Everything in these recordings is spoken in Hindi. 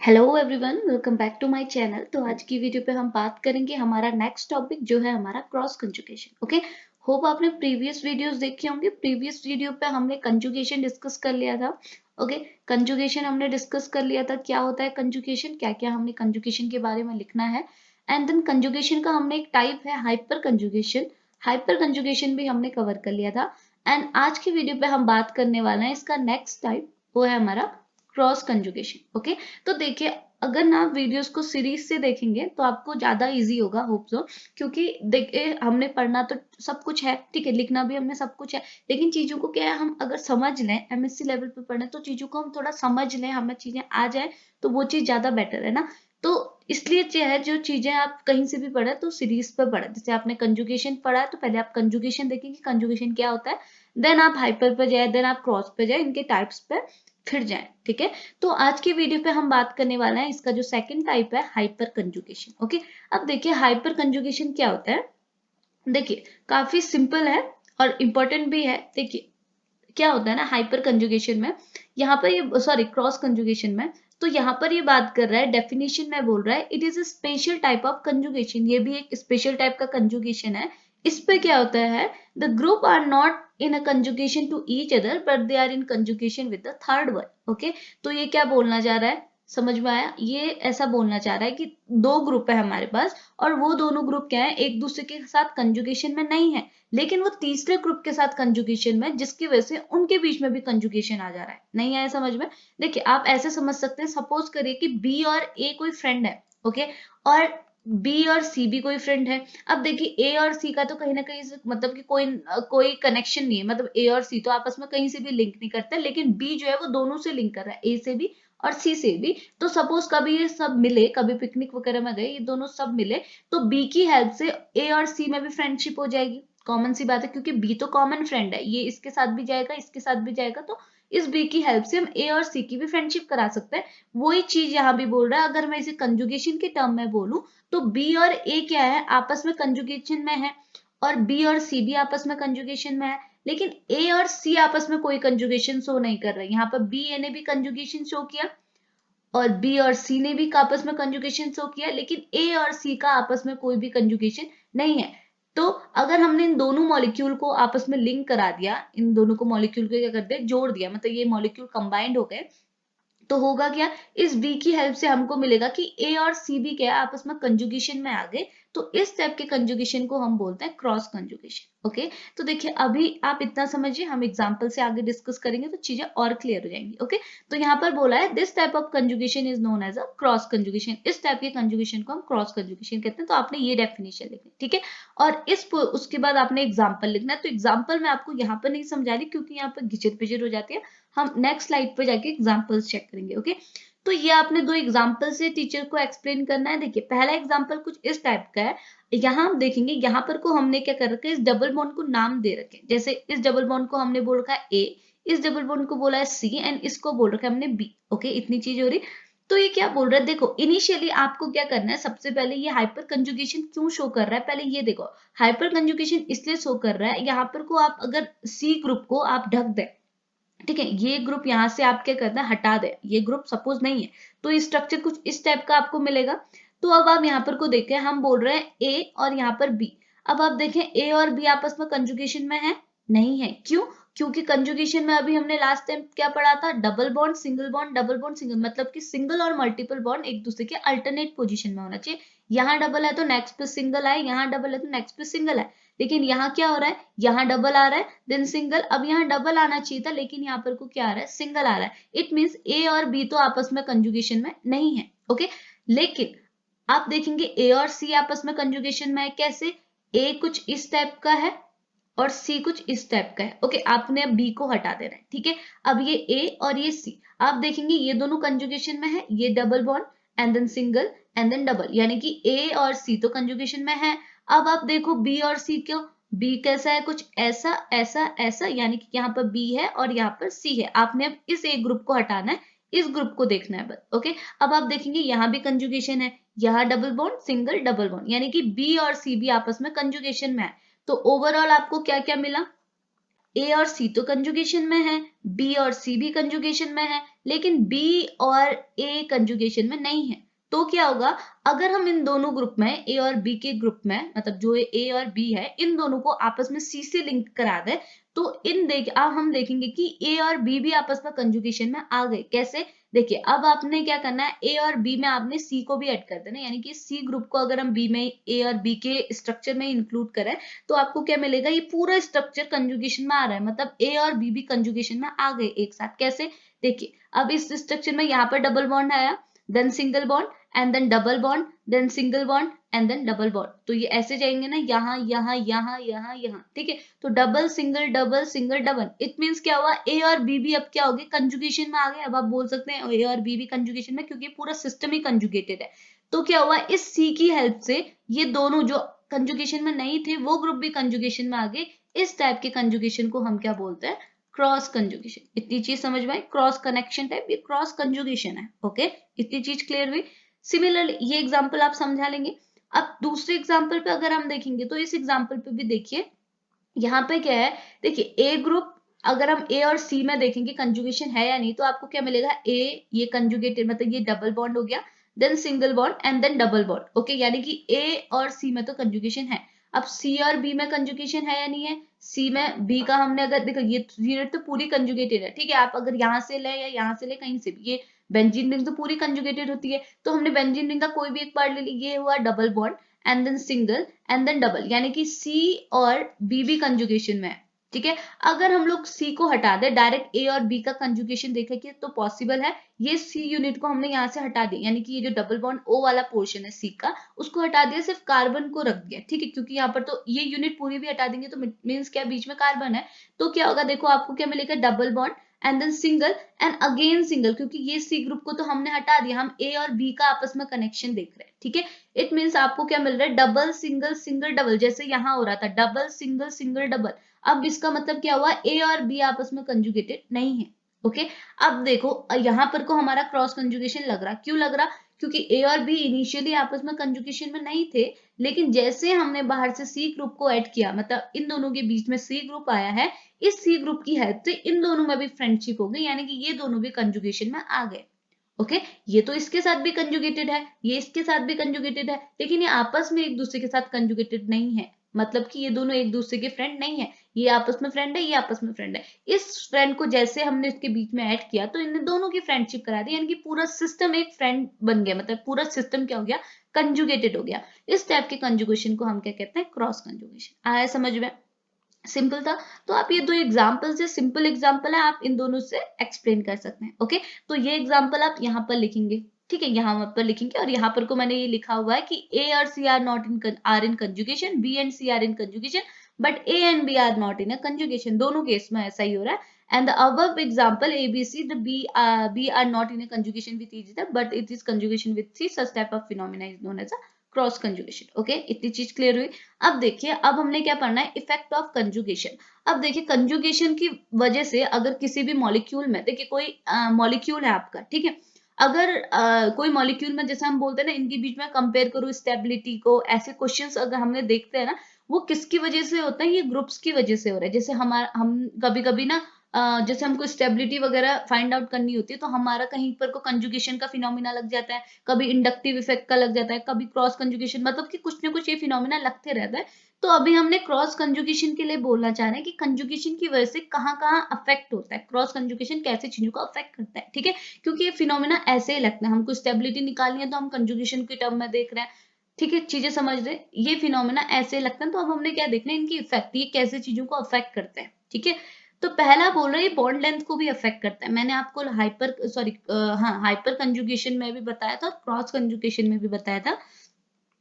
Hello everyone, welcome back to my channel. तो आज की वीडियो पे हम बात करेंगे हमारा नेक्स्ट टॉपिक जो है हमारा क्रॉस कंजुगेशन। ओके, होप आपने प्रीवियस वीडियोस देखे होंगे। प्रीवियस वीडियो पे हमने कंजुगेशन डिस्कस कर लिया था। ओके, कंजुगेशन हमने डिस्कस कर लिया था, क्या होता है कंजुगेशन, क्या क्या हमने कंजुगेशन के बारे में लिखना है। एंड देन कंजुगेशन का हमने एक टाइप है हाइपर कंजुगेशन। हाइपर कंजुगेशन भी हमने कवर कर लिया था। एंड आज की वीडियो पे हम बात करने वाले हैं इसका नेक्स्ट टाइप, वो है हमारा क्रॉस कंजुगेशन। ओके, तो देखिए, अगर ना आप वीडियोस को सीरीज से देखेंगे तो आपको ज्यादा इजी होगा, होप सो। क्योंकि देखिए, हमने पढ़ना तो सब कुछ है, ठीक है, लिखना भी हमने सब कुछ है, लेकिन चीजों को क्या है, हम अगर समझ लें, एमएससी लेवल पे पढ़े तो चीजों को हम थोड़ा समझ लें, हमें चीजें आ जाए तो वो चीज ज्यादा बेटर है ना। तो इसलिए क्या है, जो चीजें आप कहीं से भी पढ़े तो सीरीज पे पढ़े। जैसे आपने कंजुगेशन पढ़ा है तो पहले आप कंजुगेशन देखेंगे कंजुगेशन क्या होता है, देन आप हाइपर पे जाए, देन आप क्रॉस पे जाए, इनके टाइप्स पे फिर जाए, ठीक है। तो आज की वीडियो पे हम बात करने वाले हैं इसका जो सेकंड टाइप है हाइपर कंजुगेशन। ओके, अब देखिए हाइपर कंजुगेशन क्या होता है। देखिए, काफी सिंपल है और इंपॉर्टेंट भी है। देखिए, क्या होता है ना हाइपर कंजुगेशन में, यहाँ पर ये सॉरी क्रॉस कंजुगेशन में, तो यहाँ पर ये बात कर रहा है, डेफिनेशन में बोल रहा है, it is a special type of conjugation. ये भी एक स्पेशल टाइप का कंजुगेशन है। इस पे क्या होता है, the group are not in a conjugation to each other but they are in conjugation with the third one. Okay, तो ये क्या बोलना चाह रहा है, समझ में आया। ये ऐसा बोलना चाह रहा है कि दो ग्रुप है हमारे पास, और वो दोनों ग्रुप क्या है, एक दूसरे के साथ कंजुगेशन में नहीं है, लेकिन वो तीसरे ग्रुप के साथ कंजुगेशन में, जिसकी वजह से उनके बीच में भी कंजुगेशन आ जा रहा है। नहीं आया समझ में। देखिए, आप ऐसे समझ सकते हैं, सपोज करिए कि बी और ए कोई फ्रेंड है। ओके, और बी और सी भी कोई फ्रेंड है। अब देखिए, ए और सी का तो कहीं ना कहीं मतलब कि कोई कनेक्शन नहीं है, मतलब ए और सी तो आपस में कहीं से भी लिंक नहीं करते, लेकिन बी जो है वो दोनों से लिंक कर रहा है, ए से भी और सी से भी। तो सपोज कभी ये सब मिले, कभी पिकनिक वगैरह में गए, ये दोनों सब मिले, तो बी की हेल्प से ए और सी में भी फ्रेंडशिप हो जाएगी। कॉमन सी बात है, क्योंकि बी तो कॉमन फ्रेंड है, ये इसके साथ भी जाएगा, इसके साथ भी जाएगा, तो इस बी की हेल्प से हम ए और सी की भी फ्रेंडशिप करा सकते हैं। वही चीज यहाँ भी बोल रहा है। अगर मैं इसे कंजुगेशन के टर्म में बोलूं तो बी और ए क्या है, आपस में कंजुगेशन में है, और बी और सी भी आपस में कंजुगेशन में है, लेकिन ए और सी आपस में कोई कंजुगेशन शो नहीं कर रहे। यहाँ पर बी ए ने भी कंजुगेशन शो किया, और बी और सी ने भी आपस में कंजुगेशन शो किया, लेकिन ए और सी का आपस में कोई भी कंजुगेशन नहीं है। तो अगर हमने इन दोनों मॉलिक्यूल को आपस में लिंक करा दिया, इन दोनों को मॉलिक्यूल को क्या कर दिया, जोड़ दिया, मतलब ये मॉलिक्यूल कंबाइंड हो गए, तो होगा क्या, इस बी की हेल्प से हमको मिलेगा कि ए और सी भी क्या है, आपस में कंजुगेशन में आ गए। तो इस टाइप के कंजुगेशन को हम बोलते हैं क्रॉस कंजुगेशन। ओके, तो देखिए, अभी आप इतना समझिए, हम एग्जांपल से आगे डिस्कस करेंगे तो चीजें और क्लियर हो जाएंगी। ओके, तो यहाँ पर बोला है, this type of conjugation is known as a cross conjugation. इस टाइप के कंजुगेशन को हम क्रॉस कंजुगेशन कहते हैं। तो आपने ये डेफिनेशन लिखनी, ठीक है, और उसके बाद आपने एग्जाम्पल लिखना है। तो एग्जाम्पल मैं आपको यहाँ पर नहीं समझा रही, क्योंकि यहाँ पर घिचर पिचर हो जाती है। हम नेक्स्ट स्लाइड पे जाके एग्जांपल्स चेक करेंगे। ओके, तो ये आपने दो एग्जांपल से टीचर को एक्सप्लेन करना है। देखिए, पहला एग्जांपल कुछ इस टाइप का है। यहाँ हम देखेंगे, यहाँ पर को हमने क्या कर रखा है, इस डबल बॉन्ड को नाम दे रखे हैं। जैसे इस डबल बॉन्ड को हमने बोल रखा है ए, इस डबल बॉन्ड को बोला है सी, एंड इसको बोल रखा है हमने बी। ओके, इतनी चीज हो रही। तो ये क्या बोल रहा है, देखो, इनिशियली आपको क्या करना है, सबसे पहले ये हाइपर कंजुगेशन क्यों शो कर रहा है, पहले ये देखो। हाइपर कंजुगेशन इसलिए शो कर रहा है, यहाँ पर को आप अगर सी ग्रुप को आप ढक दें, ठीक है, ये ग्रुप यहां से आप क्या करना है, हटा दे, ये ग्रुप सपोज नहीं है, तो स्ट्रक्चर कुछ इस टाइप का आपको मिलेगा। तो अब आप यहाँ पर को देखें, हम बोल रहे हैं ए और यहाँ पर बी। अब आप देखें, ए और बी आपस में कंजुगेशन में है, नहीं है, क्यों, क्योंकि कंजुगेशन में अभी हमने लास्ट टाइम क्या पढ़ा था, double bond single bond, double bond single, मतलब कि सिंगल और मल्टीपल बॉन्ड एक दूसरे के अल्टरनेट पोजीशन में होना चाहिए। यहाँ डबल है तो नेक्स्ट पे सिंगल आए, यहाँ डबल है तो नेक्स्ट पे सिंगल है, लेकिन यहाँ क्या हो रहा है, यहाँ डबल आ रहा है देन सिंगल। अब यहाँ डबल आना चाहिए था, लेकिन यहाँ पर को क्या आ रहा है, सिंगल आ रहा है। इट मीन्स ए और बी तो आपस में कंजुगेशन में नहीं है। ओके, लेकिन आप देखेंगे ए और सी आपस में कंजुगेशन में है। कैसे, ए कुछ इस टाइप का है और सी कुछ इस टाइप का है। ओके, आपने अब बी को हटा देना है, ठीक है। अब ये ए और ये सी, आप देखेंगे ये दोनों कंजुगेशन में है, ये double bond and then single and then double, यानी कि ए और सी तो कंजुगेशन में है। अब आप देखो बी और सी क्यों, बी कैसा है, कुछ ऐसा ऐसा ऐसा, यानी कि यहाँ पर बी है और यहाँ पर सी है। आपने अब इस एक ग्रुप को हटाना है, इस ग्रुप को देखना है बस। ओके, अब आप देखेंगे यहाँ भी कंजुगेशन है, यहाँ double bond single double bond, यानी कि बी और सी भी आपस में कंजुगेशन में है। तो ओवरऑल आपको क्या क्या मिला, ए और सी तो कंजुगेशन में है, बी और सी भी कंजुगेशन में है, लेकिन बी और ए कंजुगेशन में नहीं है। तो क्या होगा, अगर हम इन दोनों ग्रुप में, ए और बी के ग्रुप में, मतलब जो ए और बी है, इन दोनों को आपस में सी से लिंक करा दे, तो अब हम देखेंगे कि ए और बी भी आपस में कंजुगेशन में आ गए। कैसे? देखिए, अब आपने क्या करना है, ए और बी में आपने सी को भी ऐड कर देना, यानी कि सी ग्रुप को अगर हम बी में, ए और बी के स्ट्रक्चर में इंक्लूड करें, तो आपको क्या मिलेगा, ये पूरा स्ट्रक्चर कंजुगेशन में आ रहा है, मतलब ए और बी भी कंजुगेशन में आ गए एक साथ। कैसे? देखिए, अब इस स्ट्रक्चर में यहाँ पर डबल बॉन्ड आया, then single bond, and then double bond, then single bond, and then double bond. तो ये ऐसे जाएंगे ना, यहाँ यहाँ यहाँ यहाँ यहाँ, ठीक है। तो double single double, it means क्या हुआ, ए और बी भी अब क्या हो गए, कंजुगेशन में आ गए। अब आप बोल सकते हैं ए और बी भी कंजुगेशन में, क्योंकि पूरा सिस्टम ही कंजुगेटेड है। तो क्या हुआ, इस सी की हेल्प से ये दोनों जो कंजुगेशन में नहीं थे, वो ग्रुप भी कंजुगेशन में आ गए। इस टाइप के कंजुगेशन को हम क्या बोलते हैं, क्रॉस कंजुगेशन। इतनी चीज समझ में आई, क्रॉस कनेक्शन टाइप, ये क्रॉस कंजुगेशन है। ओके, इतनी चीज क्लियर हुई। सिमिलरली ये एग्जांपल आप समझा लेंगे। अब दूसरे एग्जांपल पे अगर हम देखेंगे, तो इस एग्जांपल पे भी देखिए, यहाँ पे क्या है, देखिए ए ग्रुप, अगर हम ए और सी में देखेंगे कंजुगेशन है या नहीं, तो आपको क्या मिलेगा, ए ये कंजुगेटेड, मतलब ये डबल बॉन्ड हो गया, then single bond, and then double bond. Okay, यानी कि ए और सी में तो कंजुगेशन है। अब सी और बी में कंजुगेशन है या नहीं है, सी में बी का हमने अगर देखो, ये यूनिट तो पूरी कंजुगेटेड है, ठीक है। आप अगर यहाँ से ले या यहाँ से ले, कहीं से भी, ये बेंजीन रिंग तो पूरी कंजुगेटेड होती है। तो हमने बेंजीन रिंग का कोई भी एक पार्ट ले लिया, ये हुआ double bond, and then single, and then double, यानी कि सी और बी भी कंजुगेशन में है, ठीक है। अगर हम लोग सी को हटा दे, डायरेक्ट ए और बी का कंजुगेशन देखेंगे तो पॉसिबल है। ये सी यूनिट को हमने यहाँ से हटा दिया, यानी कि ये जो डबल बॉन्ड ओ वाला पोर्शन है सी का, उसको हटा दिया, सिर्फ कार्बन को रख दिया, ठीक है। क्योंकि यहाँ पर तो ये यूनिट पूरी भी हटा देंगे तो मीन्स क्या, बीच में कार्बन है। तो क्या होगा, देखो आपको क्या मिलेगा, double bond, and then single, and again single, क्योंकि ये सी ग्रुप को तो हमने हटा दिया, हम ए और बी का आपस में कनेक्शन देख रहे हैं, ठीक है। इट मीन्स आपको क्या मिल रहा है, डबल सिंगल सिंगल डबल, जैसे यहाँ हो रहा था डबल सिंगल सिंगल डबल। अब इसका मतलब क्या हुआ, ए और बी आपस में कंजुगेटेड नहीं है। ओके, अब देखो यहाँ पर को हमारा क्रॉस कंजुगेशन लग रहा, क्यों लग रहा, क्योंकि ए और बी इनिशियली आपस में कंजुगेशन में नहीं थे, लेकिन जैसे हमने बाहर से सी ग्रुप को ऐड किया, मतलब इन दोनों के बीच में सी ग्रुप आया है, इस सी ग्रुप की हेल्प से इन दोनों में भी फ्रेंडशिप हो गई, यानी कि ये दोनों भी कंजुगेशन में आ गए। ओके, ये तो इसके साथ भी कंजुगेटेड है, ये इसके साथ भी कंजुगेटेड है, लेकिन ये आपस में एक दूसरे के साथ कंजुगेटेड नहीं है, मतलब कि ये दोनों एक दूसरे के फ्रेंड नहीं है। ये आपस में फ्रेंड है, ये आपस में फ्रेंड है। इस फ्रेंड को जैसे हमने इसके बीच में ऐड किया, तो इन दोनों की फ्रेंडशिप करा दी, यानी कि पूरा सिस्टम एक फ्रेंड बन गया, मतलब पूरा सिस्टम क्या हो गया, कंजुगेटेड हो गया। इस टाइप के कंजुगेशन को हम क्या कहते हैं, क्रॉस कंजुगेशन। आया समझ में? सिंपल था। तो आप ये दो एग्जाम्पल से, सिंपल एग्जाम्पल है, आप इन दोनों से एक्सप्लेन कर सकते हैं। ओके, तो ये एग्जाम्पल आप यहाँ पर लिखेंगे, ठीक है, यहाँ पर लिखेंगे, और यहाँ पर को मैंने ये लिखा हुआ है कि ए और C are not in are in conjugation, B and C are in conjugation, but A and B are not in a conjugation. दोनों केस में ऐसा ही हो रहा है। And the above example A B C, the B are not in a conjugation with each other, but it is conjugation with C. Such type of phenomena is known as a cross conjugation. Okay, इतनी चीज क्लियर हुई। अब देखिए, अब हमने क्या पढ़ना है, इफेक्ट ऑफ कंजुगेशन। अब देखिए, कंजुगेशन की वजह से अगर किसी भी मॉलिक्यूल में, देखिए कोई मॉलिक्यूल है आपका, ठीक है, अगर कोई मॉलिक्यूल में, जैसे हम बोलते हैं ना, इनके बीच में कंपेयर करो स्टेबिलिटी को, ऐसे क्वेश्चंस अगर हमने देखते हैं ना, वो किसकी वजह से होता है, ये ग्रुप्स की वजह से हो रहा है। जैसे हम कभी कभी ना, जैसे हमको स्टेबिलिटी वगैरह फाइंड आउट करनी होती है, तो हमारा कहीं पर को कंजुगेशन का फिनोमिना लग जाता है, कभी इंडक्टिव इफेक्ट का लग जाता है, कभी क्रॉस कंजुगेशन, मतलब कि कुछ ना कुछ ये फिनोमिना लगते रहता है। तो अभी हमने क्रॉस कंजुगेशन के लिए बोलना चाह रहे हैं कि कंजुगेशन की वजह से कहाँ कहाँ अफेक्ट होता है, क्रॉस कंजुगेशन कैसे चीजों को अफेक्ट करता है, ठीक है। क्योंकि ये फिनोमिना ऐसे ही लगता है, हमको स्टेबिलिटी निकालनी है तो हम कंजुगेशन के टर्म में देख रहे हैं, ठीक है, चीजें समझ रहे, ये फिनोमिना ऐसे लगता है। तो अब हमने क्या देखना है, इनकी इफेक्ट, ये कैसे चीजों को अफेक्ट करते हैं, ठीक है। तो पहला बोल रहे हैं बॉन्ड लेंथ को भी अफेक्ट करता है। मैंने आपको हाइपर कंजुगेशन में भी बताया था और क्रॉस कंजुगेशन में भी बताया था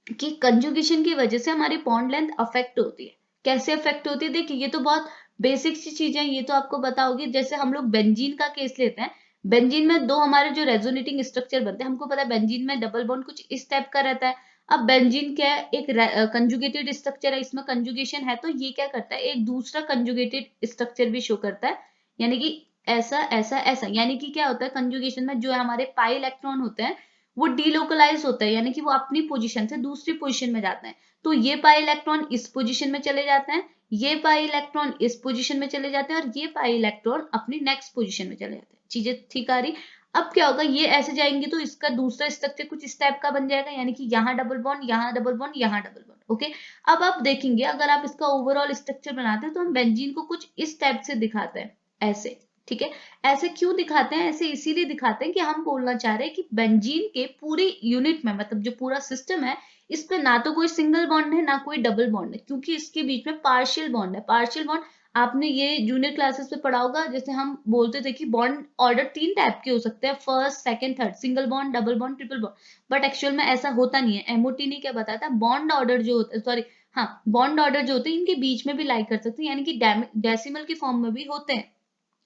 कि कंजुगेशन की वजह से हमारी बॉन्ड लेंथ अफेक्ट होती है। कैसे अफेक्ट होती है, देखिए ये तो बहुत बेसिक सी चीजें, ये तो आपको पता होगी। जैसे हम लोग बेंजीन का केस लेते हैं, बेंजीन में दो हमारे जो रेजोनेटिंग स्ट्रक्चर बनते हैं, हमको पता है बेंजीन में डबल बॉन्ड कुछ इस टाइप का रहता है। अब बेंजीन क्या है, एक कंजुगेटेड स्ट्रक्चर है, इसमें कंजुगेशन है, तो ये क्या करता है, एक दूसरा कंजुगेटेड स्ट्रक्चर भी शो करता है, यानी कि ऐसा ऐसा ऐसा, यानी कि क्या होता है, कंजुगेशन में जो हमारे पाई इलेक्ट्रॉन होते हैं वो डीलोकलाइज होता है, यानी कि वो अपनी पोजीशन से दूसरी पोजीशन में जाते हैं। तो ये पाई इलेक्ट्रॉन इस पोजीशन में चले जाते हैं, ये पाई इलेक्ट्रॉन इस पोजीशन में चले जाते हैं और ये पाई इलेक्ट्रॉन अपनी नेक्स्ट पोजीशन में चले जाते हैं। चीजें ठीक आ रही। अब क्या होगा, ये ऐसे जाएंगे तो इसका दूसरा स्ट्रक्चर कुछ इस टाइप का बन जाएगा, यानी कि यहाँ डबल बॉन्ड, यहाँ डबल बॉन्ड, यहाँ डबल बॉन्ड। ओके, अब आप देखेंगे अगर आप इसका ओवरऑल स्ट्रक्चर बनाते हैं तो हम बेंजीन को कुछ इस टाइप से दिखाते हैं, ऐसे। ठीक है, ऐसे क्यों दिखाते हैं? ऐसे इसीलिए दिखाते हैं कि हम बोलना चाह रहे हैं कि बेंजीन के पूरी यूनिट में, मतलब जो पूरा सिस्टम है, इस पे ना तो कोई सिंगल बॉन्ड है ना कोई डबल बॉन्ड है, क्योंकि इसके बीच में पार्शियल बॉन्ड है। पार्शियल बॉन्ड आपने ये जूनियर क्लासेस में पढ़ा होगा, जैसे हम बोलते थे कि बॉन्ड ऑर्डर 3 टाइप के हो सकते हैं, first, second, third, single bond, double bond, triple bond. But actual में ऐसा होता नहीं है। एमओटी ने क्या बताया था, बॉन्ड ऑर्डर जो होता है, सॉरी हाँ, बॉन्ड ऑर्डर जो होते हैं इनके बीच में भी लाई कर सकते हैं, यानी कि डेसिमल के फॉर्म में भी होते हैं।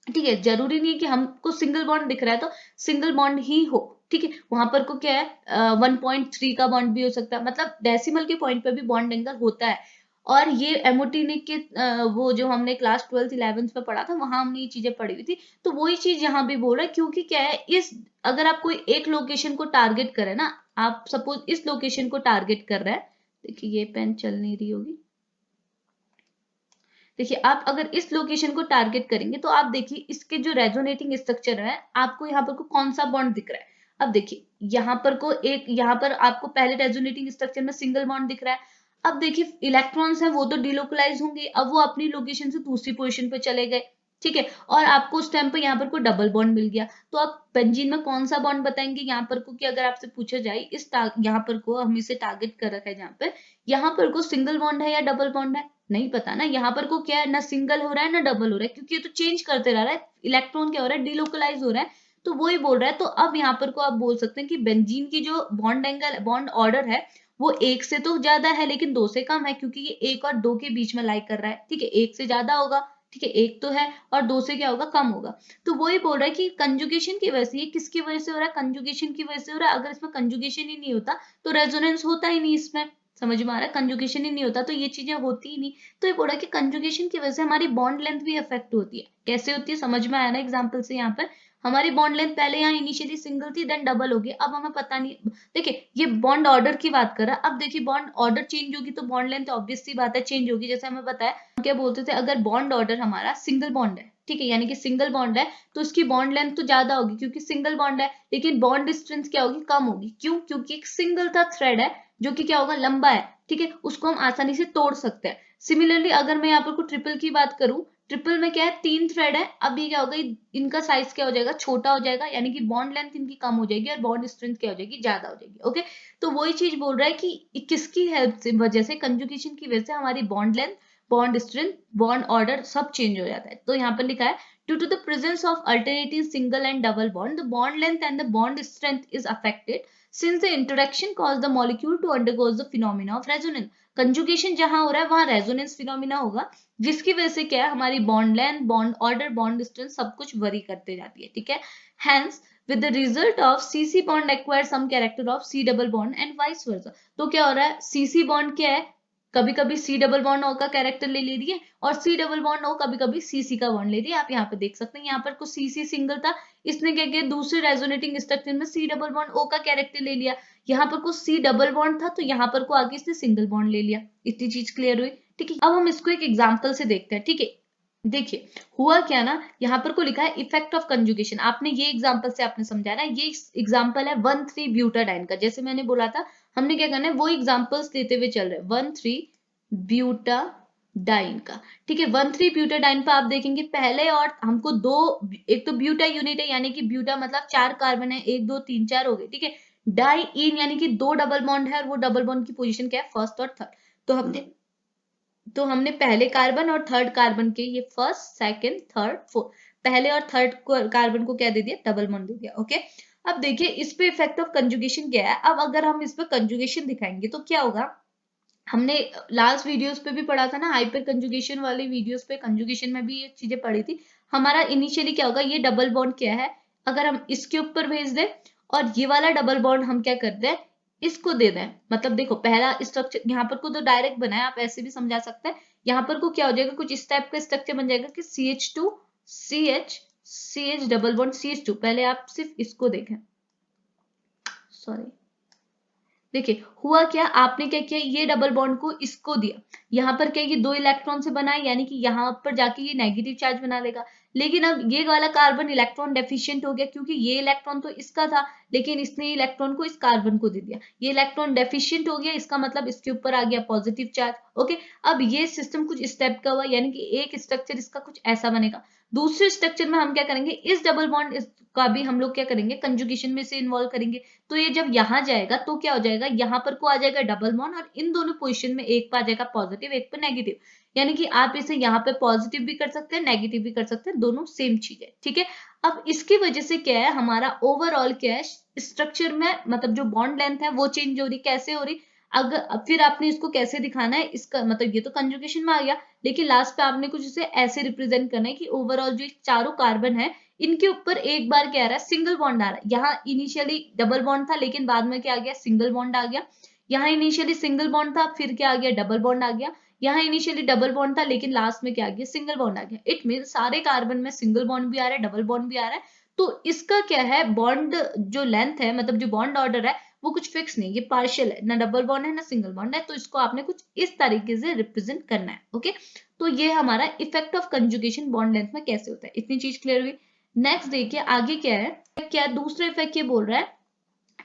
ठीक है, जरूरी नहीं है कि हमको सिंगल बॉन्ड दिख रहा है तो सिंगल बॉन्ड ही हो। ठीक है, वहां पर को क्या है, 1.3 का बॉन्ड भी हो सकता है, मतलब डेसिमल के पॉइंट पे भी बॉन्ड एंगल होता है। और ये एमोटिनिक के वो जो हमने क्लास 12th 11th में पढ़ा था, वहां हमने ये चीजें पढ़ी हुई थी, तो वही चीज यहाँ भी बोल रहा है। क्योंकि क्या है, इस अगर आप कोई एक लोकेशन को टारगेट करें ना, आप सपोज इस लोकेशन को टारगेट कर रहे हैं, देखिए ये पेन चल नहीं रही होगी, देखिए आप अगर इस लोकेशन को टारगेट करेंगे तो आप देखिए इसके जो रेजोनेटिंग स्ट्रक्चर है, आपको यहाँ पर को कौन सा बॉन्ड दिख रहा है। अब देखिए यहाँ पर को एक, यहाँ पर आपको पहले रेजोनेटिंग स्ट्रक्चर में सिंगल बॉन्ड दिख रहा है। अब देखिए इलेक्ट्रॉन्स हैं वो तो डिलोकलाइज होंगे, अब वो अपनी लोकेशन से दूसरी पोजिशन पे चले गए। ठीक है, और आपको उस टाइम पे यहाँ पर को डबल बॉन्ड मिल गया, तो आप बेंजीन में कौन सा बॉन्ड बताएंगे यहाँ पर को, कि अगर आपसे पूछा जाए इस यहाँ पर को हम इसे टारगेट कर रखा है जहाँ पे, यहाँ पर को सिंगल बॉन्ड है या डबल बॉन्ड है, नहीं पता ना। यहाँ पर को क्या है, ना सिंगल हो रहा है ना डबल हो रहा है, क्योंकि ये तो चेंज करते रह रहा है, इलेक्ट्रॉन क्या हो रहा है, डिलोकलाइज हो रहा है, तो वही बोल रहा है। तो अब यहाँ पर को आप बोल सकते हैं कि बेंजीन की जो बॉन्ड एंगल, बॉन्ड ऑर्डर है, वो एक से तो ज्यादा है लेकिन दो से कम है, क्योंकि ये एक और दो के बीच में लाई कर रहा है। ठीक है, एक से ज्यादा होगा, ठीक है, एक तो है, और दो से क्या होगा, कम होगा। तो वही बोल रहा है कि कंजुगेशन की वजह से, ये किसकी वजह से हो रहा है, कंजुगेशन की वजह से हो रहा है। अगर इसमें कंजुगेशन ही नहीं होता तो रेजोनेंस होता ही नहीं इसमें, समझ में आ रहा है, कंजुगेशन ही नहीं होता तो ये चीजें होती ही नहीं। तो ये बोला कि कंजुगेशन की वजह से हमारी बॉन्ड लेंथ भी अफेक्ट होती है। कैसे होती है, समझ में आया ना एग्जांपल से। यहाँ पर हमारी बॉन्ड लेंथ पहले यहाँ इनिशियली सिंगल थी, देन डबल होगी, अब हमें पता नहीं। देखिए ये बॉन्ड ऑर्डर की बात कर रहा है, अब देखिए बॉन्ड ऑर्डर चेंज होगी तो बॉन्ड लेंथ ऑब्वियस सी बात है चेंज होगी। जैसे हमें बताया, हम क्या बोलते थे, अगर बॉन्ड ऑर्डर हमारा सिंगल बॉन्ड है, ठीक है, यानी कि सिंगल बॉन्ड है, तो उसकी बॉन्ड लेंथ तो ज्यादा होगी क्योंकि सिंगल बॉन्ड है, लेकिन बॉन्ड डिस्टेंस क्या होगी, कम होगी। क्यों? क्योंकि एक सिंगल सा थ्रेड है जो कि क्या होगा, लंबा है। ठीक है, उसको हम आसानी से तोड़ सकते हैं। सिमिलरली अगर मैं यहाँ पर को ट्रिपल की बात करूं, ट्रिपल में क्या है, 3 थ्रेड है, अब ये क्या होगा, इनका साइज क्या हो जाएगा, छोटा हो जाएगा, यानी कि बॉन्ड लेंथ इनकी कम हो जाएगी और बॉन्ड स्ट्रेंथ क्या हो जाएगी, ज्यादा हो जाएगी। ओके, तो वही चीज बोल रहा है कि किसकी हेल्प से, वजह से, कंजुगेशन की वजह से हमारी bond length, bond strength, bond order सब चेंज हो जाता है। तो यहाँ पर लिखा है, due to the presence of alternating single and double bond, the bond length and the bond strength is affected since the interaction cause the molecule to undergoes the phenomena of resonance। Conjugation जहां हो रहा है वहां रेजोनेंस फिनोमिना होगा, जिसकी वजह से क्या है, हमारी bond length, bond order, bond distance सब कुछ वरी करते जाती है। ठीक है, hence with the result of CC bond acquire some character of C double bond and vice versa। तो क्या हो रहा है, CC bond क्या है, कभी कभी C डबल बॉन्ड O का कैरेक्टर ले रही है, और C डबल बॉन्ड O कभी कभी CC का बॉन्ड ले रही है। आप यहाँ पे देख सकते हैं, यहाँ पर कुछ CC सिंगल था, इसने क्या किया, दूसरे रेजोनेटिंग स्ट्रक्चर में C डबल बॉन्ड O का कैरेक्टर ले लिया। यहाँ पर कुछ C डबल बॉन्ड था तो यहाँ पर को आगे इसने सिंगल बॉन्ड ले लिया। इतनी चीज क्लियर हुई। ठीक है, अब हम इसको एक एग्जाम्पल से देखते हैं। ठीक है, देखिए हुआ क्या ना, यहाँ पर को लिखा है इफेक्ट ऑफ कंजुगेशन। आपने ये एग्जांपल से आपने समझा ना, ये एग्जांपल है 1,3 ब्यूटाडाइन का। जैसे मैंने बोला था, हमने क्या करना है, वो एग्जांपल्स देते हुए चल रहे हैं 1,3 ब्यूटाडाइन का। ठीक है, 1,3 ब्यूटाडाइन पर आप देखेंगे पहले, और हमको दो, एक तो ब्यूटा यूनिट है, यानी कि ब्यूटा मतलब 4 कार्बन है, 1 2 3 4 हो गए। ठीक है, डाई इन यानी कि 2 डबल बॉन्ड है, और वो डबल बॉन्ड की पोजीशन क्या है, फर्स्ट और थर्ड। तो हमने पहले कार्बन और थर्ड कार्बन के, ये फर्स्ट, सेकंड, थर्ड, फोर्थ, पहले और थर्ड कार्बन को क्या दे दिया, डबल बॉन्ड दे दिया। ओके, अब देखिए इस पे इफेक्ट ऑफ कंजुगेशन क्या है। अब अगर हम इस पे कंजुगेशन दिखाएंगे तो क्या होगा, हमने लास्ट वीडियोस पे भी पढ़ा था ना, हाइपर कंजुगेशन वाले वीडियोस पे कंजुगेशन में भी ये चीजें पढ़ी थी। हमारा इनिशियली क्या होगा, ये डबल बॉन्ड क्या है, अगर हम इसके ऊपर भेज दें और ये वाला डबल बॉन्ड हम क्या करते हैं, इसको दे दें, मतलब देखो पहला स्ट्रक्चर यहाँ पर को तो डायरेक्ट बनाया, आप ऐसे भी समझा सकते हैं। यहाँ पर को क्या हो जाएगा, कुछ इस टाइप का स्ट्रक्चर बन जाएगा कि CH2 CH double bond CH2। पहले आप सिर्फ इसको देखें, सॉरी देखिए हुआ क्या, आपने क्या किया, ये डबल बॉन्ड को इसको दिया, यहाँ पर क्या ये 2 इलेक्ट्रॉन से बना है, यानी कि यहाँ पर जाके ये नेगेटिव चार्ज बना लेगा। लेकिन अब ये वाला कार्बन इलेक्ट्रॉन डेफिशिएंट हो गया, क्योंकि ये इलेक्ट्रॉन तो इसका था, लेकिन इसने इलेक्ट्रॉन को इस कार्बन को दे दिया। ये इलेक्ट्रॉन डेफिशिएंट हो गया, इसका मतलब इसके ऊपर आ गया पॉजिटिव चार्ज। ओके, अब ये सिस्टम कुछ इस टाइप का हुआ, यानी कि एक स्ट्रक्चर इसका कुछ ऐसा बनेगा। दूसरे स्ट्रक्चर में हम क्या करेंगे, इस डबल बॉन्ड का भी हम लोग क्या करेंगे, कंजुगेशन में से इन्वॉल्व करेंगे। तो ये जब यहाँ जाएगा तो क्या हो जाएगा, यहाँ पर को आ जाएगा डबल बॉन्ड, और इन दोनों पोजीशन में एक पे आ जाएगा पॉजिटिव, एक पे नेगेटिव। यानी कि आप इसे यहाँ पे पॉजिटिव भी कर सकते हैं, नेगेटिव भी कर सकते हैं, दोनों सेम चीज है। ठीक है, अब इसकी वजह से क्या है, हमारा ओवरऑल क्या है, स्ट्रक्चर में मतलब जो बॉन्ड लेंथ है वो चेंज हो रही, कैसे हो रही, अगर फिर आपने इसको कैसे दिखाना है, इसका मतलब ये तो कंजुगेशन में आ गया, लेकिन लास्ट पे आपने कुछ इसे ऐसे रिप्रेजेंट करना है कि ओवरऑल जो चारों कार्बन है इनके ऊपर एक बार क्या आ रहा है, सिंगल बॉन्ड आ रहा है। यहाँ इनिशियली डबल बॉन्ड था, लेकिन बाद में क्या आ गया, सिंगल बॉन्ड आ गया। यहाँ इनिशियली सिंगल बॉन्ड था, फिर क्या आ गया, डबल बॉन्ड आ गया। यहाँ इनिशियली डबल बॉन्ड था, लेकिन लास्ट में क्या आ गया, सिंगल बॉन्ड आ गया। इट मीन सारे कार्बन में सिंगल बॉन्ड भी आ रहा है, डबल बॉन्ड भी आ रहा है। तो इसका क्या है, बॉन्ड जो लेंथ है, मतलब जो बॉन्ड ऑर्डर है, वो कुछ फिक्स नहीं, ये पार्शियल है, ना डबल बॉन्ड है ना सिंगल बॉन्ड है। तो इसको आपने कुछ इस तरीके से रिप्रेजेंट करना है। ओके, तो ये हमारा effect of conjugation bond length में कैसे होता है, इतनी चीज क्लियर हुई। नेक्स्ट देखिए आगे क्या है, क्या दूसरा इफेक्ट ये बोल रहा है,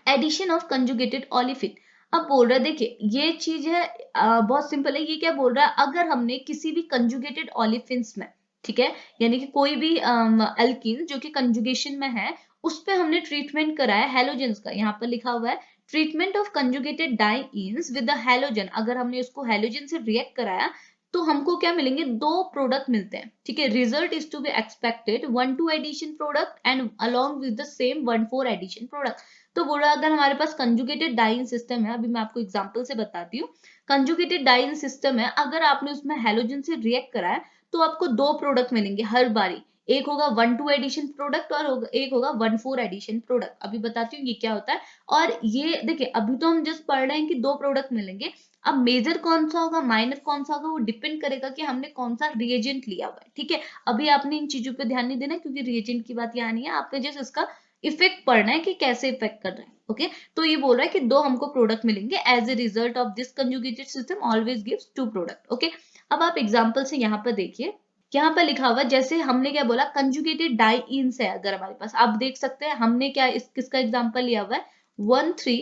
एडिशन ऑफ कंजुगेटेड ओलेफिन। अब बोल रहा है, देखिए ये चीज है बहुत सिंपल है। ये क्या बोल रहा है, अगर हमने किसी भी कंजुगेटेड ओलेफिन्स में, ठीक है, यानी कि कोई भी एल्कीन जो कि कंजुगेशन में है, उस पे हमने ट्रीटमेंट कराया हेलोजेंस का, यहाँ पर लिखा हुआ है treatment of conjugated dienes with the halogen. अगर हमने उसको हेलोजन से रिएक्ट कराया तो हमको क्या मिलेंगे, दो प्रोडक्ट मिलते हैं। ठीक है, result is to be expected 1,2 addition product and along with the same 1,4 addition product. तो बोला अगर हमारे पास कंजुगेटेड डाइन सिस्टम है, अभी मैं आपको एग्जांपल से बताती हूँ। कंजुगेटेड डाइन सिस्टम है, अगर आपने उसमें हेलोजन से रिएक्ट कराया तो आपको दो प्रोडक्ट मिलेंगे हर बारी। एक होगा 1,2 एडिशन प्रोडक्ट और एक होगा 1,4 एडिशन प्रोडक्ट। अभी बताती हूँ ये क्या होता है। और ये देखिए अभी तो हम जस्ट पढ़ रहे हैं कि दो प्रोडक्ट मिलेंगे। अब मेजर कौन सा होगा, माइनर कौन सा होगा, वो डिपेंड करेगा कि हमने कौन सा रिएजेंट लिया हुआ है। ठीक है, अभी आपने इन चीजों पे ध्यान नहीं देना, क्योंकि रिएजेंट की बात यहाँ नहीं है, आपने जस्ट इसका इफेक्ट पढ़ना है कि कैसे इफेक्ट कर रहा है। ओके, तो ये बोल रहा है कि दो हमको प्रोडक्ट मिलेंगे as a result of this conjugated system always gives two product. Okay, अब आप एग्जांपल से यहाँ पर देखिए, यहाँ पर लिखा हुआ जैसे हमने क्या बोला, कंजुगेटेड डाइईन्स है अगर हमारे पास, आप देख सकते हैं हमने क्या किसका एग्जांपल लिया हुआ है, 1,3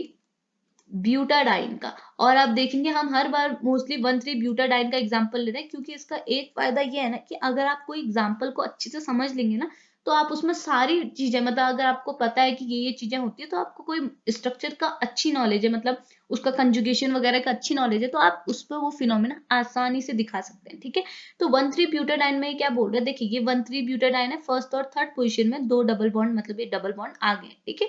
ब्यूटाडाइन का। और आप देखेंगे हम हर बार मोस्टली 1,3 ब्यूटाडाइन का एग्जांपल ले रहे हैं, क्योंकि इसका एक फायदा ये है ना कि अगर आप कोई एग्जांपल को अच्छे से समझ लेंगे ना, तो आप उसमें सारी चीजें, मतलब अगर आपको पता है कि ये चीजें होती है, तो आपको कोई स्ट्रक्चर का अच्छी नॉलेज है, मतलब उसका कंजुगेशन वगैरह का अच्छी नॉलेज है, तो आप उस पर वो फिनोमेना आसानी से दिखा सकते हैं। ठीक है, तो 1,3 ब्यूटाडाइन में क्या बोल रहे हैं, देखिए ये 1,3 ब्यूटाडाइन है, फर्स्ट और थर्ड पोजिशन में दो डबल बॉन्ड, मतलब ये डबल बॉन्ड आ गए। ठीक है,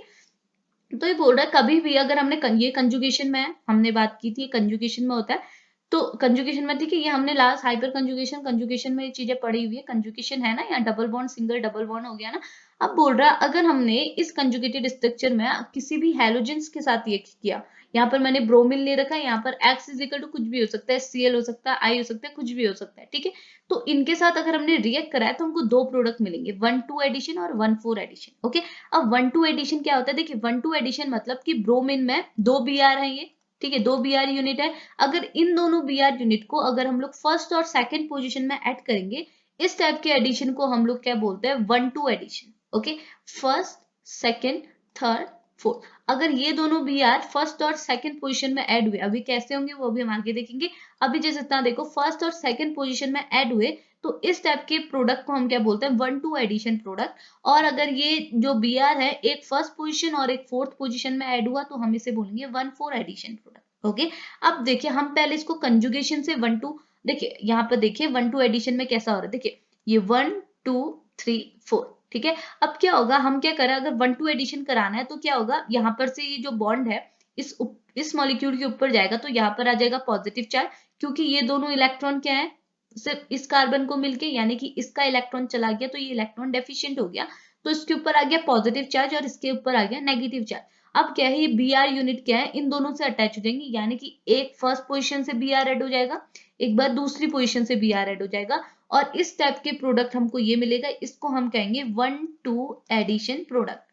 तो ये बोल रहा है कभी भी अगर हमने ये कंजुगेशन में है, हमने बात की थी कंजुगेशन में होता है, तो कंजुगेशन में, ठीक है, ये हमने लास्ट हाइपर कंजुगेशन कंजुगेशन में ये चीजें पढ़ी हुई है, कंजुगेशन है ना, यहाँ double bond single double bond हो गया ना। अब बोल रहा है अगर हमने इस कंजुगेटेड स्ट्रक्चर में किसी भी हेलोजेंस के साथ ये किया, यहाँ पर मैंने ब्रोमिन ले रखा है, यहाँ पर एक्स इज इक्वल टू कुछ भी हो सकता है, Cl हो सकता है, I हो सकता है, कुछ भी हो सकता है। ठीक है, तो इनके साथ अगर हमने रिएक्ट कराया तो हमको दो प्रोडक्ट मिलेंगे, 1,2 एडिशन और 1,4 एडिशन। ओके, अब 1,2 एडिशन क्या होता है, देखिए 1,2 एडिशन मतलब कि ब्रोमीन में दो Br है ये। ठीक है, दो Br यूनिट है। अगर इन दोनों Br यूनिट को अगर हम लोग फर्स्ट और सेकंड पोजीशन में ऐड करेंगे, इस टाइप के एडिशन को हम लोग क्या बोलते हैं, 1,2 addition. Okay, first, second, third, fourth, अगर ये दोनों Br फर्स्ट और सेकंड पोजीशन में ऐड हुए, अभी कैसे होंगे वो भी हम आगे देखेंगे। अभी जैसे इतना देखो, फर्स्ट और सेकंड पोजीशन में ऐड हुए, तो इस टाइप के प्रोडक्ट को हम क्या बोलते हैं, 1,2 एडिशन प्रोडक्ट। और अगर ये जो Br है एक फर्स्ट पोजीशन और एक फोर्थ पोजीशन में ऐड हुआ, तो हम इसे बोलेंगे 1,4 एडिशन प्रोडक्ट। ओके, अब देखिए हम पहले इसको कंजुगेशन से 1,2, देखिए यहाँ पर देखिए 1,2 एडिशन में कैसा हो रहा है, देखिए ये 1 2 3 4। ठीक है, अब क्या होगा, हम क्या करें, अगर 1,2 एडिशन कराना है तो क्या होगा, यहाँ पर से ये जो बॉन्ड है इस मॉलिक्यूल के ऊपर जाएगा, तो यहाँ पर आ जाएगा पॉजिटिव चार्ज, क्योंकि ये दोनों इलेक्ट्रॉन क्या है, सिर्फ इस कार्बन को मिलके, यानी कि इसका इलेक्ट्रॉन चला गया, तो ये इलेक्ट्रॉन डेफिशिएंट हो गया, तो इसके ऊपर आ गया पॉजिटिव चार्ज और इसके ऊपर आ गया नेगेटिव चार्ज। अब क्या है, ये Br यूनिट क्या है, इन दोनों से अटैच हो जाएंगे, यानी कि एक फर्स्ट पोजीशन से Br ऐड हो जाएगा, एक बार दूसरी पोजीशन से Br ऐड हो जाएगा, और इस टाइप के प्रोडक्ट हमको ये मिलेगा, इसको हम कहेंगे 1,2 एडिशन प्रोडक्ट।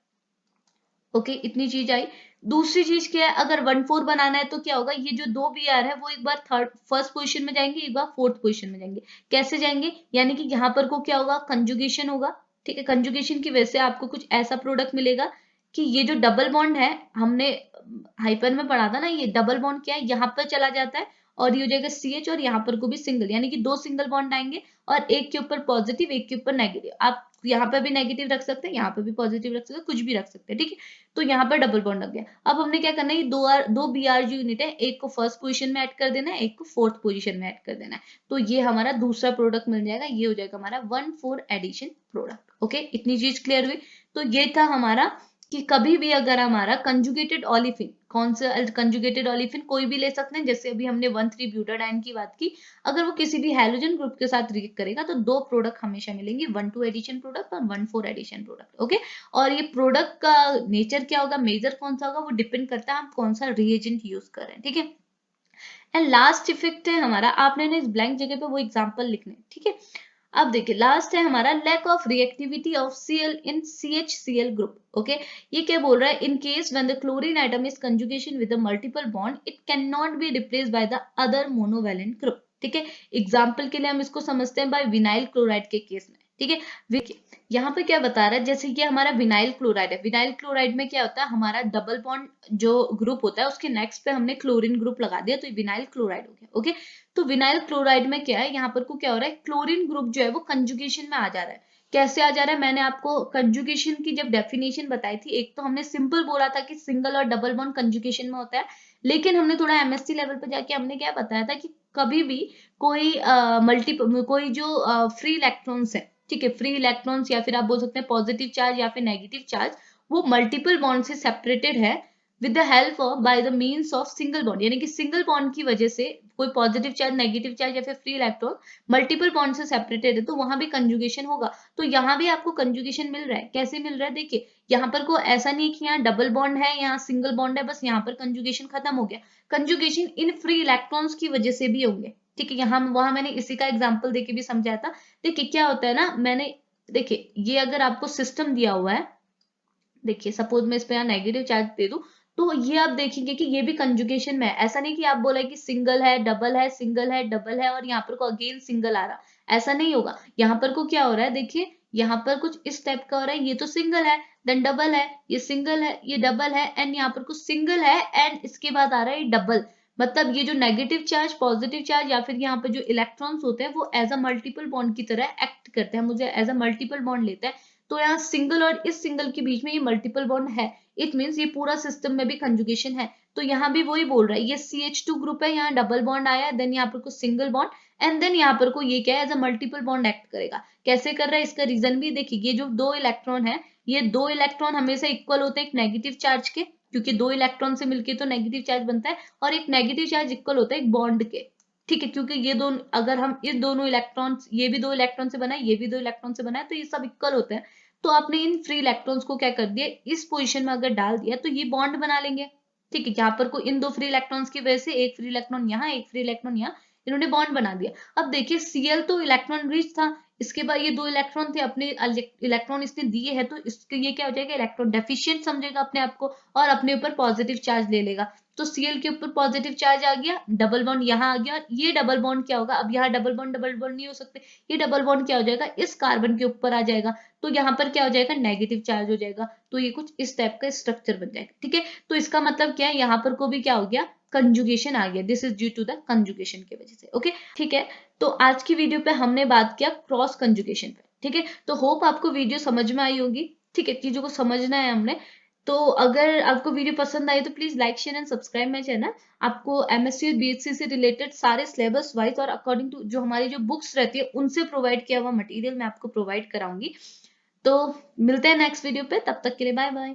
ओके, इतनी चीज आई। दूसरी चीज क्या है, अगर 1/4 बनाना है तो क्या होगा, ये जो दो बी आर है वो एक बार फर्स्ट पोजीशन में जाएंगे, एक बार फोर्थ पोजीशन में जाएंगे। कैसे जाएंगे, यानी कि यहाँ पर को क्या होगा, कंजुगेशन होगा। ठीक है, कंजुगेशन की वजह से आपको कुछ ऐसा प्रोडक्ट मिलेगा कि ये जो डबल बॉन्ड है, हमने हाइपर में पढ़ा था ना, ये डबल बॉन्ड क्या है, यहाँ पर चला जाता है और ये हो जाएगा CH, और यहाँ पर को भी सिंगल, यानी कि दो सिंगल बॉन्ड आएंगे और एक के ऊपर पॉजिटिव एक के ऊपर नेगेटिव। आप यहाँ पर भी नेगेटिव रख सकते हैं, यहाँ पर भी पॉजिटिव रख सकते हैं, कुछ भी रख सकते हैं। ठीक है, तो यहाँ पर डबल बॉन्ड लग गया। अब हमने क्या करना है, दो BR जो यूनिट है, एक को फर्स्ट पोजीशन में ऐड कर देना है, एक को फोर्थ पोजीशन में ऐड कर देना है। तो ये हमारा दूसरा प्रोडक्ट मिल जाएगा, ये हो जाएगा हमारा 1/4 एडिशन प्रोडक्ट। ओके, इतनी चीज क्लियर हुई। तो ये था हमारा कि कभी भी अगर हमारा कंजुगेटेड ओलिफिन, कौन सा कंजुगेटेड ओलिफिन, कोई भी ले सकते हैं, जैसे अभी हमने 1,3-ब्यूटाडाइन की बात की, अगर वो किसी भी हैलोजन ग्रुप के साथ रिएक्ट करेगा तो दो प्रोडक्ट हमेशा मिलेंगे, 1/2 एडिशन प्रोडक्ट और 1/4 एडिशन प्रोडक्ट। ओके, और ये प्रोडक्ट का नेचर क्या होगा, मेजर कौन सा होगा, वो डिपेंड करता है आप कौन सा रिएजेंट यूज कर रहे हैं। ठीक है, एंड लास्ट इफेक्ट है हमारा, आपने ना इस ब्लैंक जगह पे वो एग्जांपल लिखने। ठीक है, अब देखिए लास्ट है हमारा lack of reactivity of Cl in CHCl group. Okay, ये क्या बोल रहा है, in case when the chlorine atom is conjugation with a multiple bond it can not be replaced by the other monovalent group. ठीक है, एग्जांपल के लिए हम इसको समझते हैं बाय विनाइल क्लोराइड के केस में। ठीक है, यहाँ पे क्या बता रहा है, जैसे कि हमारा विनाइल क्लोराइड है, विनाइल क्लोराइड में क्या होता है, हमारा डबल बॉन्ड जो ग्रुप होता है उसके नेक्स्ट पे हमने क्लोरीन ग्रुप लगा दिया, तो विनाइल क्लोराइड हो गया। ओके, तो विनाइल क्लोराइड में क्या है, यहाँ पर को क्या हो रहा है, क्लोरीन ग्रुप जो है वो कंजुगेशन में आ जा रहा है। कैसे आ जा रहा है, मैंने आपको कंजुगेशन की जब डेफिनेशन बताई थी, एक तो हमने सिंपल बोला था कि सिंगल और डबल बॉन्ड कंजुगेशन में होता है, लेकिन हमने थोड़ा MSc लेवल पे जाके हमने क्या बताया था कि कभी भी कोई कोई जो फ्री इलेक्ट्रॉन्स है, ठीक है, फ्री इलेक्ट्रॉन्स या फिर आप बोल सकते हैं पॉजिटिव चार्ज या फिर नेगेटिव चार्ज, वो मल्टीपल बॉन्ड से सेपरेटेड है with the help of by the means of single bond, यानी कि सिंगल बॉन्ड की वजह से कोई पॉजिटिव चार्ज नेगेटिव चार्ज या फिर फ्री इलेक्ट्रॉन मल्टीपल बॉन्ड से सेपरेटेड है, तो वहां भी कंजुगेशन होगा। तो यहाँ भी आपको कंजुगेशन मिल रहा है, कैसे मिल रहा है, देखिए यहाँ पर को ऐसा नहीं कि यहाँ डबल बॉन्ड है यहाँ सिंगल बॉन्ड है, बस यहाँ पर कंजुगेशन खत्म हो गया। कंजुगेशन इन फ्री इलेक्ट्रॉन्स की वजह से भी होंगे। ठीक है, यहाँ वहां मैंने इसी का एग्जाम्पल देके भी समझाया था। देखिए क्या होता है ना, मैंने देखिए ये अगर आपको सिस्टम दिया हुआ है, देखिए सपोज मैं इस पे यहाँ नेगेटिव चार्ज दे दूं, तो ये आप देखेंगे कि ये भी कंजुगेशन में है। ऐसा नहीं कि आप बोले कि सिंगल है डबल है सिंगल है डबल है और यहाँ पर को अगेन सिंगल आ रहा, ऐसा नहीं होगा। यहाँ पर को क्या हो रहा है, देखिए यहाँ पर कुछ इस टाइप का हो रहा है, ये तो सिंगल है देन डबल है, ये सिंगल है ये डबल है, एंड यहाँ पर कुछ सिंगल है एंड इसके बाद आ रहा है डबल। मतलब ये जो नेगेटिव चार्ज पॉजिटिव चार्ज या फिर यहाँ पे जो इलेक्ट्रॉन्स होते हैं वो एज अ मल्टीपल बॉन्ड की तरह एक्ट करते हैं, मुझे एज अ मल्टीपल बॉन्ड लेते हैं। तो यहाँ सिंगल और इस सिंगल के बीच में ये मल्टीपल बॉन्ड है, इट मीन्स ये पूरा सिस्टम में भी कंजुगेशन है। तो यहाँ भी वही बोल रहा है, ये CH2 ग्रुप है, यहाँ डबल बॉन्ड आया, देन यहाँ पर को सिंगल बॉन्ड, एंड देन यहाँ पर को ये क्या है, as a multiple bond act करेगा। कैसे कर रहा है, इसका रीजन भी देखिए, ये जो दो इलेक्ट्रॉन है, ये दो इलेक्ट्रॉन हमेशा इक्वल होते हैं एक नेगेटिव चार्ज के, क्योंकि दो इलेक्ट्रॉन से मिलकर तो नेगेटिव चार्ज बनता है, और एक नेगेटिव चार्ज इक्वल होता है एक बॉन्ड के। ठीक है, क्योंकि ये दोनों, अगर हम इस दोनों इलेक्ट्रॉन, ये भी दो इलेक्ट्रॉन से बना है ये भी दो इलेक्ट्रॉन से बना है, तो ये सब इक्वल होते हैं। तो आपने इन फ्री इलेक्ट्रॉन्स को क्या कर दिया, इस पोजीशन में अगर डाल दिया तो ये बॉन्ड बना लेंगे। ठीक है, यहाँ पर को इन दो फ्री इलेक्ट्रॉन्स की वजह से एक फ्री इलेक्ट्रॉन यहाँ एक फ्री इलेक्ट्रॉन यहाँ, इन्होंने बॉन्ड बना दिया। अब देखिए Cl तो इलेक्ट्रॉन रिच था, इसके बाद ये दो इलेक्ट्रॉन थे, अपने इलेक्ट्रॉन इसने दिए है, तो इसके ये क्या हो जाएगा, इलेक्ट्रॉन डेफिशिएंट समझेगा अपने आप को और अपने ऊपर पॉजिटिव चार्ज ले लेगा। तो Cl के ऊपर पॉजिटिव चार्ज आ गया, डबल बॉन्ड यहाँ आ गया, और ये डबल बॉन्ड क्या होगा, अब यहाँ डबल बॉन्ड नहीं हो सकते, ये डबल बॉन्ड क्या हो जाएगा, इस कार्बन के ऊपर आ जाएगा, तो यहाँ पर क्या हो जाएगा, नेगेटिव चार्ज हो जाएगा। तो ये कुछ इस टाइप का स्ट्रक्चर बन जाएगा। ठीक है, तो इसका मतलब क्या है, यहाँ पर को भी क्या हो गया, कंजुगेशन आ गया, this is due to the conjugation की वजह से। ओके, ठीक है, तो आज की वीडियो पे हमने बात किया क्रॉस कंजुगेशन पे। ठीक है, तो होप आपको वीडियो समझ में आई होगी। ठीक है, चीजों को समझना है हमने। तो अगर आपको वीडियो पसंद आई तो please like share and subscribe my channel. आपको MSc और BSc से रिलेटेड सारे सिलेबस वाइज और अकॉर्डिंग टू जो हमारी जो बुक्स रहती है उनसे प्रोवाइड किया हुआ मटेरियल मैं आपको प्रोवाइड कराऊंगी। तो मिलते हैं नेक्स्ट वीडियो पे, तब तक के लिए बाय बाय।